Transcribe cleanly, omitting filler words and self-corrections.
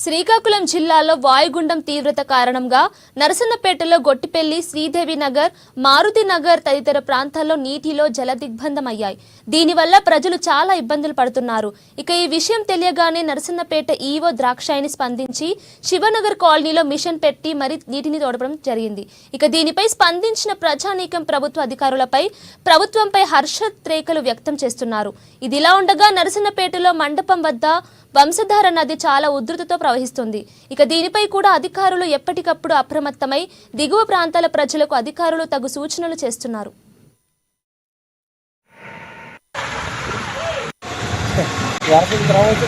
శ్రీకాకుళం జిల్లాలో వాయుగుండం తీవ్రత కారణంగా నరసన్నపేటలో గొట్టిపెల్లి, శ్రీదేవి నగర్, మారుతి నగర్ తదితర ప్రాంతాల్లో నీటిలో జలదిగ్బంధమయ్యాయి. దీనివల్ల ప్రజలు చాలా ఇబ్బందులు పడుతున్నారు. ఇక ఈ విషయం తెలియగానే నరసన్నపేట ఈవో ద్రాక్షాయిని స్పందించి శివనగర్ కాలనీలో మిషన్ పెట్టి మరీ నీటిని తోడపడం జరిగింది. ఇక దీనిపై స్పందించిన ప్రజానీకం ప్రభుత్వంపై హర్షోద్రేకాలు వ్యక్తం చేస్తున్నారు. ఇదిలా ఉండగా నరసన్నపేటలో మండపం వద్ద వంశధార నది చాలా ఉధృతితో ప్రవహిస్తుంది. ఇక దీనిపై కూడా అధికారులు ఎప్పటికప్పుడు అప్రమత్తమై దిగువ ప్రాంతాల ప్రజలకు అధికారులు తగు సూచనలు చేస్తున్నారు. వారసులు తర్వాత